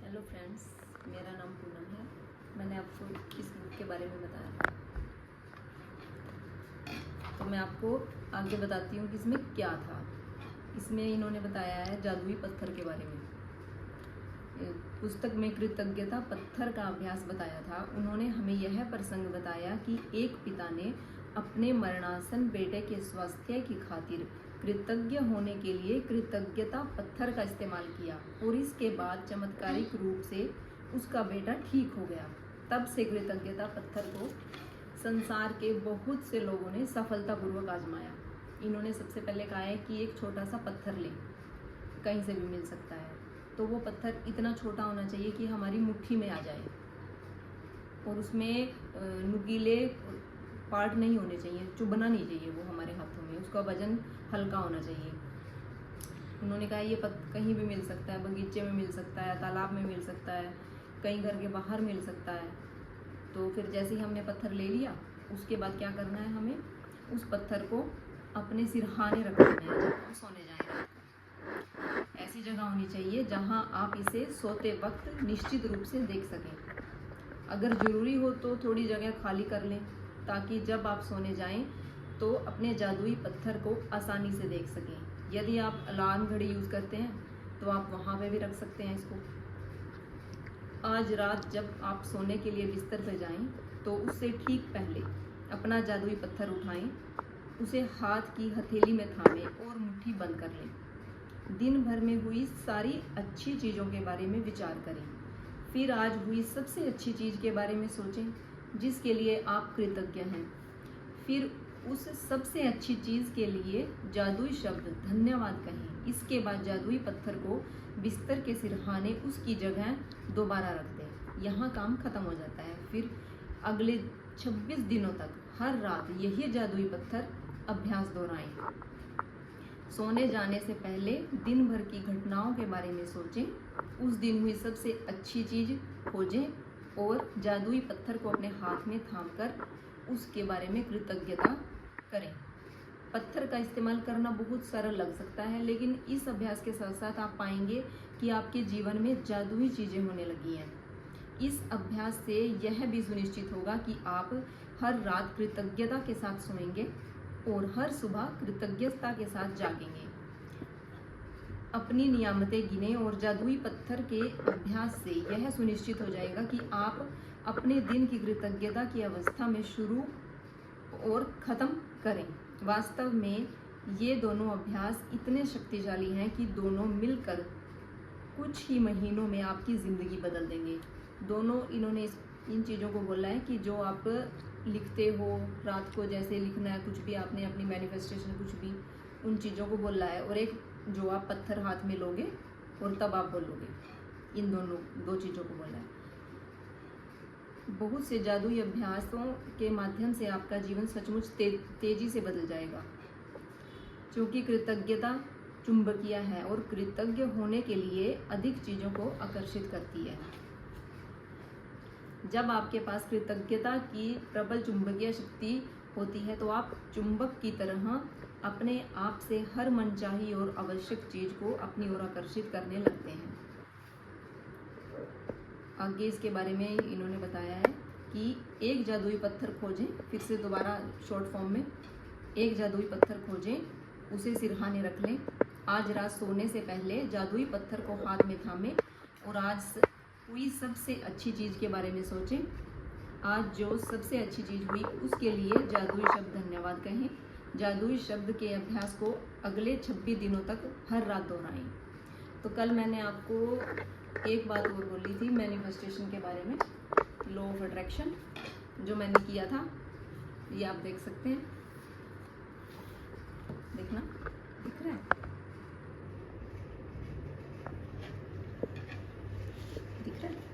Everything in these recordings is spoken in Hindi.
हेलो फ्रेंड्स, मेरा नाम पूनम है। मैंने आपको इस बुक के बारे में बताया था, तो मैं आपको आगे बताती हूँ कि इसमें क्या था। इसमें इन्होंने बताया है जादुई पत्थर के बारे में। पुस्तक में कृतज्ञता पत्थर का अभ्यास बताया था। उन्होंने हमें यह प्रसंग बताया कि एक पिता ने अपने मरणासन बेटे के स्वास्थ्य की खातिर कृतज्ञ होने के लिए कृतज्ञता पत्थर का इस्तेमाल किया और इसके बाद चमत्कारिक रूप से उसका बेटा ठीक हो गया। तब से कृतज्ञता पत्थर को संसार के बहुत से लोगों ने सफलतापूर्वक आजमाया। इन्होंने सबसे पहले कहा है कि एक छोटा सा पत्थर लें, कहीं से भी मिल सकता है, तो वो पत्थर इतना छोटा होना चाहिए कि हमारी मुट्ठी में आ जाए और उसमें नुकीले पार्ट नहीं होने चाहिए, चुभना नहीं चाहिए वो हमारे हाथों में, उसका वजन हल्का होना चाहिए। उन्होंने कहा ये कहीं भी मिल सकता है, बगीचे में मिल सकता है, तालाब में मिल सकता है, कहीं घर के बाहर मिल सकता है। तो फिर जैसे ही हमने पत्थर ले लिया, उसके बाद क्या करना है, हमें उस पत्थर को अपने सिरहाने रखना है जब हम सोने जाएंगे। ऐसी जगह होनी चाहिए जहां आप इसे सोते वक्त निश्चित रूप से देख सकें। अगर ज़रूरी हो तो थोड़ी जगह खाली कर लें, ताकि जब आप सोने जाएं तो अपने जादुई पत्थर को आसानी से देख सकें। यदि आप अलार्म घड़ी यूज़ करते हैं तो आप वहाँ पे भी रख सकते हैं इसको। आज रात जब आप सोने के लिए बिस्तर पर जाएं तो उससे ठीक पहले अपना जादुई पत्थर उठाएं, उसे हाथ की हथेली में थामें और मुट्ठी बंद कर लें। दिन भर में हुई सारी अच्छी चीज़ों के बारे में विचार करें। फिर आज हुई सबसे अच्छी चीज़ के बारे में सोचें जिसके लिए आप कृतज्ञ हैं। फिर उस सबसे अच्छी चीज़ के लिए जादुई शब्द धन्यवाद कहें। इसके बाद जादुई पत्थर को बिस्तर के सिरहाने उसकी जगह दोबारा रख दें। यहाँ काम खत्म हो जाता है। फिर अगले 26 दिनों तक हर रात यही जादुई पत्थर अभ्यास दोहराएं। सोने जाने से पहले दिन भर की घटनाओं के बारे में सोचें, उस दिन हुई सबसे अच्छी चीज़ खोजें और जादुई पत्थर को अपने हाथ में थामकर उसके बारे में कृतज्ञता करें। पत्थर का इस्तेमाल करना बहुत सरल लग सकता है, लेकिन इस अभ्यास के साथ साथ आप पाएंगे कि आपके जीवन में जादुई चीज़ें होने लगी हैं। इस अभ्यास से यह भी सुनिश्चित होगा कि आप हर रात कृतज्ञता के साथ सोएंगे और हर सुबह कृतज्ञता के साथ जागेंगे। अपनी नियामतें गिने और जादुई पत्थर के अभ्यास से यह सुनिश्चित हो जाएगा कि आप अपने दिन की कृतज्ञता की अवस्था में शुरू और ख़त्म करें। वास्तव में ये दोनों अभ्यास इतने शक्तिशाली हैं कि दोनों मिलकर कुछ ही महीनों में आपकी ज़िंदगी बदल देंगे। दोनों इन्होंने इन चीज़ों को बोला है कि जो आप लिखते हो रात को, जैसे लिखना है कुछ भी आपने अपनी मैनिफेस्टेशन कुछ भी, उन चीज़ों को बोला है, और एक जो आप पत्थर हाथ में लोगे और तब आप बोलोगे, इन दोनों दो चीज़ों को बोला है। बहुत से जादुई अभ्यासों के माध्यम से आपका जीवन सचमुच तेजी से बदल जाएगा, क्योंकि कृतज्ञता चुंबकीय है और कृतज्ञ होने के लिए अधिक चीज़ों को आकर्षित करती है। जब आपके पास कृतज्ञता की प्रबल चुंबकीय शक्ति होती है तो आप चुंबक की तरह अपने आप से हर मनचाही और आवश्यक चीज़ को अपनी ओर आकर्षित करने लगते हैं। आगे इसके बारे में इन्होंने बताया है कि एक जादुई पत्थर खोजें, फिर से दोबारा शॉर्ट फॉर्म में, एक जादुई पत्थर खोजें, उसे सिरहाने रख लें। आज रात सोने से पहले जादुई पत्थर को हाथ में थामें और आज हुई सबसे अच्छी चीज़ के बारे में सोचें। आज जो सबसे अच्छी चीज़ हुई उसके लिए जादुई शब्द धन्यवाद कहें। जादुई शब्द के अभ्यास को अगले 26 दिनों तक हर रात दोहराएं। तो कल मैंने आपको एक बात और बोली थी मैनिफेस्टेशन के बारे में, लॉ ऑफ अट्रैक्शन, जो मैंने किया था, ये आप देख सकते हैं। देखना, दिख रहा है? दिख रहा है?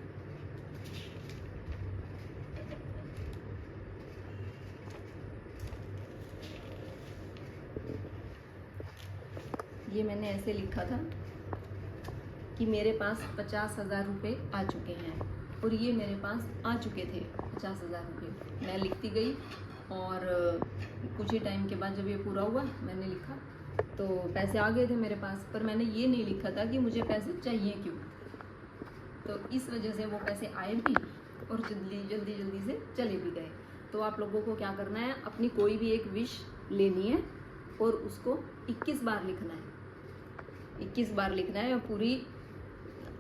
ये मैंने ऐसे लिखा था कि मेरे पास 50,000 रुपये आ चुके हैं, और ये मेरे पास आ चुके थे 50,000 रुपये। मैं लिखती गई और कुछ ही टाइम के बाद जब ये पूरा हुआ मैंने लिखा तो पैसे आ गए थे मेरे पास, पर मैंने ये नहीं लिखा था कि मुझे पैसे चाहिए क्यों। तो इस वजह से वो पैसे आए भी और जल्दी से चले भी गए। तो आप लोगों को क्या करना है, अपनी कोई भी एक विश लेनी है और उसको 21 बार लिखना है। 21 बार लिखना है और पूरी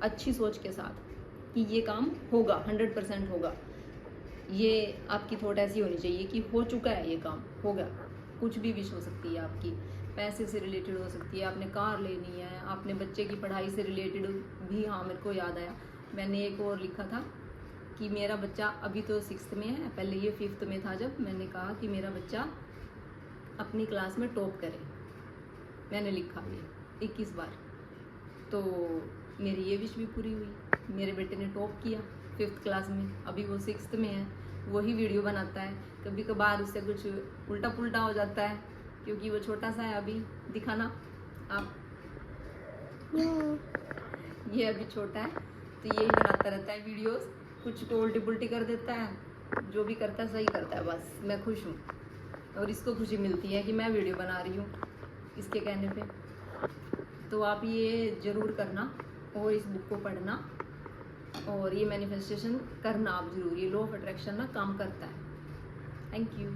अच्छी सोच के साथ कि ये काम होगा, 100% होगा। ये आपकी थॉट ऐसी होनी चाहिए कि हो चुका है, ये काम होगा। कुछ भी विश हो सकती है आपकी, पैसे से रिलेटेड हो सकती है, आपने कार लेनी है, आपने बच्चे की पढ़ाई से रिलेटेड भी। हाँ, मेरे को याद आया, मैंने एक और लिखा था कि मेरा बच्चा अभी तो 6th में है, पहले ये 5th में था, जब मैंने कहा कि मेरा बच्चा अपनी क्लास में टॉप करे। मैंने लिखा ये 21 बार। तो मेरी ये विश भी पूरी हुई। मेरे बेटे ने टॉप किया 5th क्लास में, अभी वो 6th में है। वही वीडियो बनाता है, कभी कभार उससे कुछ उल्टा पुल्टा हो जाता है क्योंकि वो छोटा सा है अभी। दिखाना आप, ये अभी छोटा है तो यही बनाता रहता है वीडियोस, कुछ को उल्टी पुल्टी कर देता है। जो भी करता है सही करता है, बस मैं खुश हूँ और इसको खुशी मिलती है कि मैं वीडियो बना रही हूँ इसके कहने पे। तो आप ये ज़रूर करना और इस बुक को पढ़ना और ये मैनिफेस्टेशन करना आप ज़रूर। ये लॉ ऑफ अट्रैक्शन ना काम करता है। Thank you.